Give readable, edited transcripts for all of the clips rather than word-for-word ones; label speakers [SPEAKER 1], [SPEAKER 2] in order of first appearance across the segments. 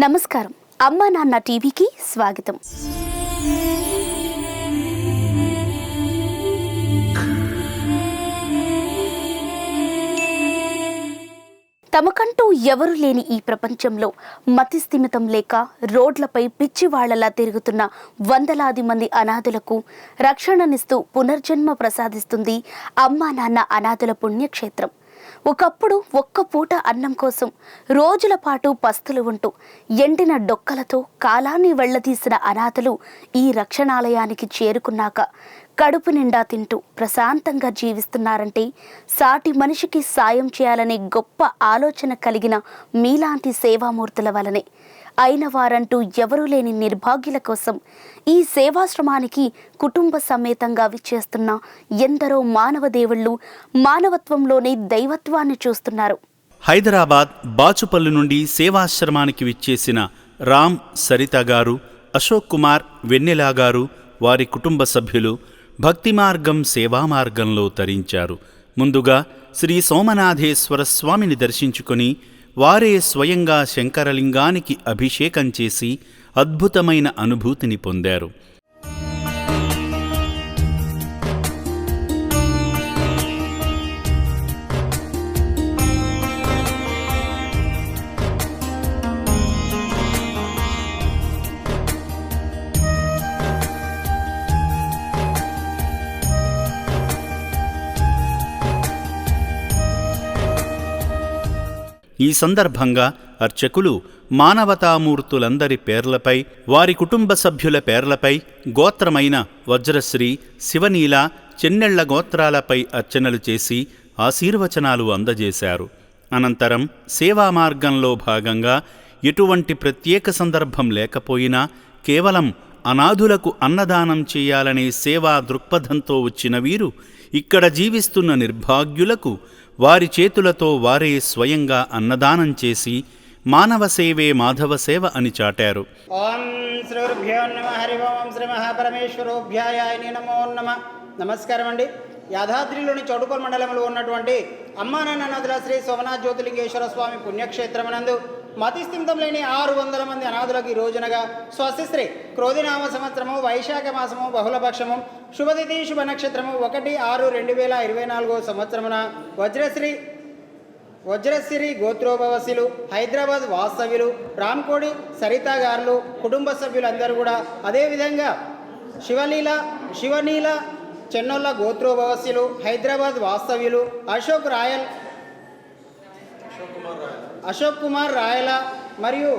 [SPEAKER 1] నమస్కారం. అమ్మా నాన్న టీవీకి స్వాగతం. తమకంటూ ఎవరు లేని ఈ ప్రపంచంలో మతిస్థిమితం లేక రోడ్లపై పిచ్చివాళ్లలా తిరుగుతున్న వందలాది మంది అనాథులకు రక్షణనిస్తూ పునర్జన్మ ప్రసాదిస్తుంది అమ్మా నాన్న అనాథుల పుణ్యక్షేత్రం. ఒకప్పుడు ఒక్క పూట అన్నం కోసం రోజుల పాటు పస్తులు ఉంటూ ఎండిన డొక్కలతో కాలాన్ని వెళ్లదీసిన అనాథలు ఈ రక్షణాలయానికి చేరుకున్నాక కడుపు నిండా తింటూ ప్రశాంతంగా జీవిస్తున్నారంటే సాటి మనిషికి సాయం చేయాలనే గొప్ప ఆలోచన కలిగిన మీలాంటి సేవామూర్తుల వలనే. అయిన వారంటూ ఎవరూ లేని నిర్భాగ్యుల కోసం ఈ సేవాశ్రమానికి కుటుంబ సమేతంగా విచ్చేస్తున్న ఎందరో మానవ దేవుళ్ళు మానవత్వంలోనే దైవత్వాన్ని చూస్తున్నారు.
[SPEAKER 2] హైదరాబాద్ బాచుపల్లి నుండి సేవాశ్రమానికి విచ్చేసిన రామ్, సరిత గారు, అశోక్ కుమార్, వెన్నెలా గారు, వారి కుటుంబ సభ్యులు భక్తి మార్గం సేవా మార్గంలో తరించారు. ముందుగా శ్రీ సోమనాథేశ్వర స్వామిని దర్శించుకొని వారే స్వయంగా శంకరలింగానికి అభిషేకం చేసి అద్భుతమైన అనుభూతిని పొందారు. ఈ సందర్భంగా అర్చకులు మానవతామూర్తులందరి పేర్లపై, వారి కుటుంబ సభ్యుల పేర్లపై, గోత్రమైన వజ్రశ్రీ, శివనీల, చెన్నెళ్ల గోత్రాలపై అర్చనలు చేసి ఆశీర్వచనాలు అందజేశారు. అనంతరం సేవా మార్గంలో భాగంగా ఎటువంటి ప్రత్యేక సందర్భం లేకపోయినా కేవలం అనాథులకు అన్నదానం చేయాలనే సేవా దృక్పథంతో వచ్చిన వీరు ఇక్కడ జీవిస్తున్న నిర్భాగ్యులకు వారి చేతులతో వారే స్వయంగా అన్నదానం చేసి మానవ సేవే మాధవ సేవ అని చాటారు.
[SPEAKER 3] ఓం శ్రీర్భ్యో నమ హరి ఓం శ్రీ మహాపరమేశ్వరోభ్యాయ నమో నమ. నమస్కారం అండి. యాదాద్రిలోని చౌటుపల్ మండలంలో ఉన్నటువంటి అమ్మా నాన్న అనాథుల శ్రీ సోమనాథ్ జ్యోతిలింగేశ్వర స్వామి పుణ్యక్షేత్రమునందు మతిస్థిమితం లేని 600 మంది అనాథులకు ఈ రోజునగా స్వస్తిశ్రీ క్రోధినామ సంవత్సరము వైశాఖ మాసము బహుళపక్షము శుభతిథి శుభ నక్షత్రము 1/6/2024 సంవత్సరమున వజ్రశ్రీ గోత్రోభవశులు హైదరాబాద్ వాస్తవ్యులు రామ్కోడి సరిత గారులు కుటుంబ సభ్యులందరూ కూడా, అదేవిధంగా శివనీల చెన్నొల్ల గోత్రోభవశులు హైదరాబాద్ వాస్తవ్యులు అశోక్ కుమార్ రాయల మరియు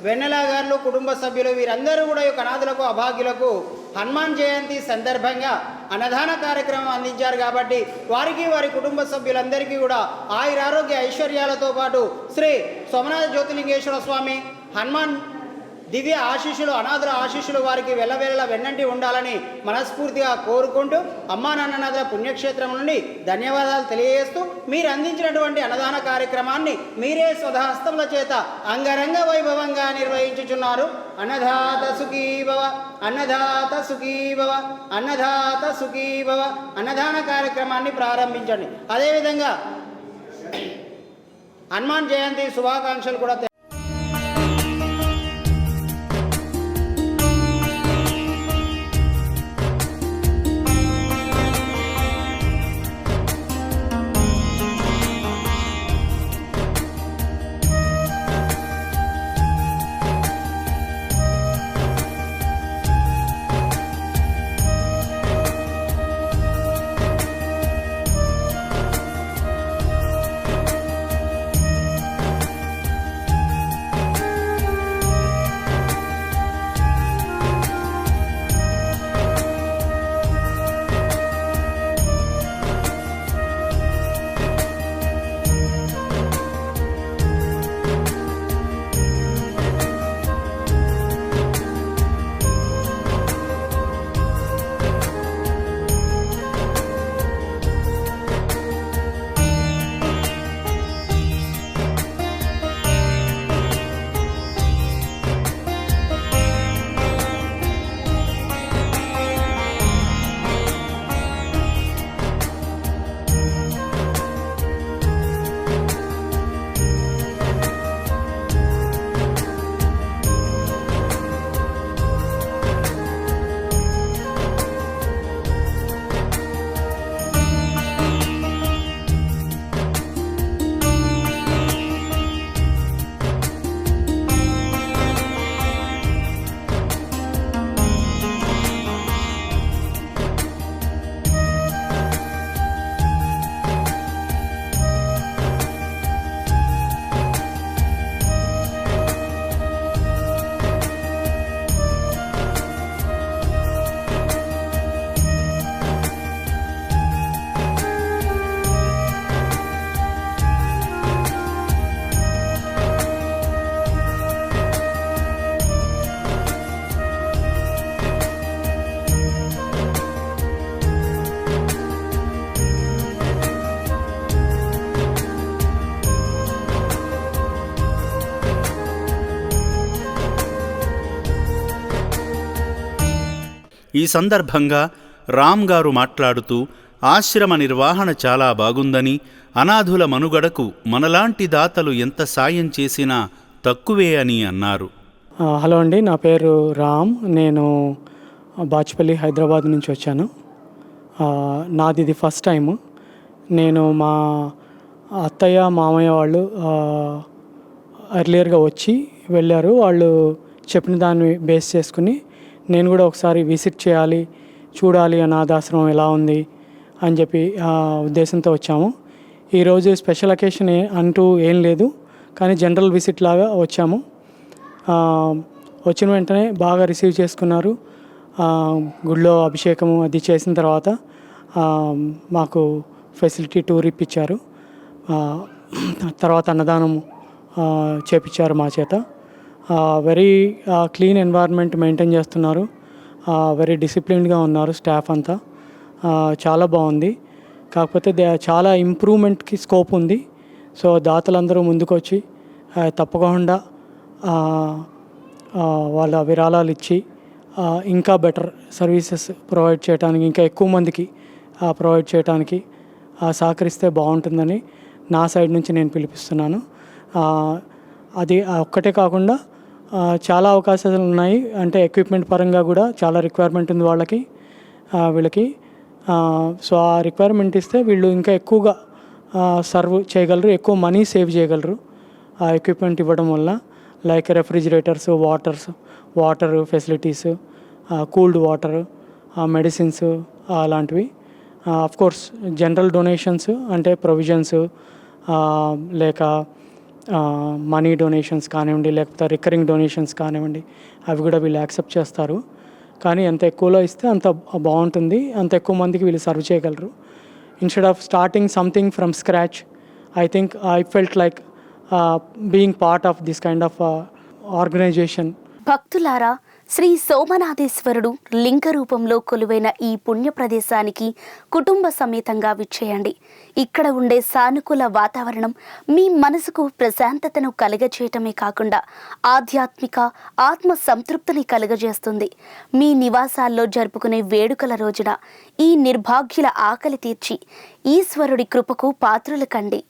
[SPEAKER 3] వెన్నెలా గారు కుటుంబ సభ్యులు వీరందరూ కూడా ఈ అనాథులకు అభాగ్యులకు హనుమాన్ జయంతి సందర్భంగా అన్నదాన కార్యక్రమం అందించారు. కాబట్టి వారికి వారి కుటుంబ సభ్యులందరికీ కూడా ఆయురారోగ్య ఐశ్వర్యాలతో పాటు శ్రీ సోమనాథ జ్యోతిలింగేశ్వర స్వామి హనుమాన్ దివ్య ఆశీస్సులు, అనాథుల ఆశీస్సులు వారికి వెళ్ళవేళ వెన్నంటి ఉండాలని మనస్ఫూర్తిగా కోరుకుంటూ అమ్మా నాన్ననాథుల పుణ్యక్షేత్రం నుండి ధన్యవాదాలు తెలియజేస్తూ మీరు అందించినటువంటి అన్నదాన కార్యక్రమాన్ని మీరే స్వహస్తముల చేత అంగరంగ వైభవంగా నిర్వహించుచున్నారు. అన్నదాత సుఖీ భవ, అన్నదాత సుఖీ భవ, అన్నదాత సుఖీ భవ. అన్నదాన కార్యక్రమాన్ని ప్రారంభించండి. అదేవిధంగా హనుమాన్ జయంతి శుభాకాంక్షలు కూడా
[SPEAKER 2] ఈ సందర్భంగా రామ్ గారు మాట్లాడుతూ ఆశ్రమ నిర్వహణ చాలా బాగుందని, అనాథుల మనుగడకు మనలాంటి దాతలు ఎంత సాయం చేసినా తక్కువే అని అన్నారు.
[SPEAKER 4] హలో అండి, నా పేరు రామ్. నేను బాచ్పల్లి హైదరాబాద్ నుంచి వచ్చాను. నాది ఇది ఫస్ట్ టైము. నేను మా అత్తయ్య మామయ్య వాళ్ళు ఎర్లియర్గా వచ్చి వెళ్ళారు. వాళ్ళు చెప్పిన దాన్ని బేస్ చేసుకుని నేను కూడా ఒకసారి విజిట్ చేయాలి, చూడాలి అనాథాశ్రమం ఎలా ఉంది అని చెప్పి ఉద్దేశంతో వచ్చాము. ఈరోజు స్పెషల్ అకేషన్ అంటూ ఏం లేదు, కానీ జనరల్ విజిట్ లాగా వచ్చాము. వచ్చిన వెంటనే బాగా రిసీవ్ చేసుకున్నారు. గుడిలో అభిషేకము అది చేసిన తర్వాత మాకు ఫెసిలిటీ టూర్ ఇప్పించారు. తర్వాత అన్నదానం చేపించారు మా చేత. వెరీ క్లీన్ ఎన్వైర్న్మెంట్ మెయింటైన్ చేస్తున్నారు. వెరీ డిసిప్లిన్డ్గా ఉన్నారు స్టాఫ్ అంతా. చాలా బాగుంది. కాకపోతే చాలా ఇంప్రూవ్మెంట్కి స్కోప్ ఉంది. సో దాతలందరూ ముందుకు వచ్చి తప్పకుండా వాళ్ళ విరాళాలు ఇచ్చి ఇంకా బెటర్ సర్వీసెస్ ప్రొవైడ్ చేయడానికి, ఇంకా ఎక్కువ మందికి ప్రొవైడ్ చేయడానికి సహకరిస్తే బాగుంటుందని నా సైడ్ నుంచి నేను పిలిపిస్తున్నాను. అది ఒక్కటే కాకుండా చాలా అవకాశాలు ఉన్నాయి. అంటే ఎక్విప్మెంట్ పరంగా కూడా చాలా రిక్వైర్మెంట్ ఉంది వీళ్ళకి. సో ఆ రిక్వైర్మెంట్ ఇస్తే వీళ్ళు ఇంకా ఎక్కువగా సర్వ్ చేయగలరు, ఎక్కువ మనీ సేవ్ చేయగలరు ఆ ఎక్విప్మెంట్ ఇవ్వడం వల్ల. Like refrigerators, water facilities, cooled water, medicines అలాంటివి. కోర్స్ జనరల్ డొనేషన్స్ అంటే ప్రొవిజన్స్ లేక మనీ డొనేషన్స్ కానివ్వండి, లేకపోతే రికరింగ్ డొనేషన్స్ కానివ్వండి, అవి కూడా వీళ్ళు యాక్సెప్ట్ చేస్తారు. కానీ ఎంత ఎక్కువలో ఇస్తే అంత బాగుంటుంది, అంత ఎక్కువ మందికి వీళ్ళు సర్వ్ చేయగలరు. Instead of starting something from scratch, I felt like being part of this kind of organisation.
[SPEAKER 1] భక్తులారా, శ్రీ సోమనాథేశ్వరుడు లింగ రూపంలో కొలువైన ఈ పుణ్య ప్రదేశానికి కుటుంబ సమేతంగా విచ్చేయండి. ఇక్కడ ఉండే సానుకూల వాతావరణం మీ మనసుకు ప్రశాంతతను కలుగజేయటమే కాకుండా ఆధ్యాత్మిక ఆత్మ సంతృప్తిని కలుగజేస్తుంది. మీ నివాసాల్లో జరుపుకునే వేడుకల రోజున ఈ నిర్భాగ్యుల ఆకలి తీర్చి ఈశ్వరుడి కృపకు పాత్రులు కండి.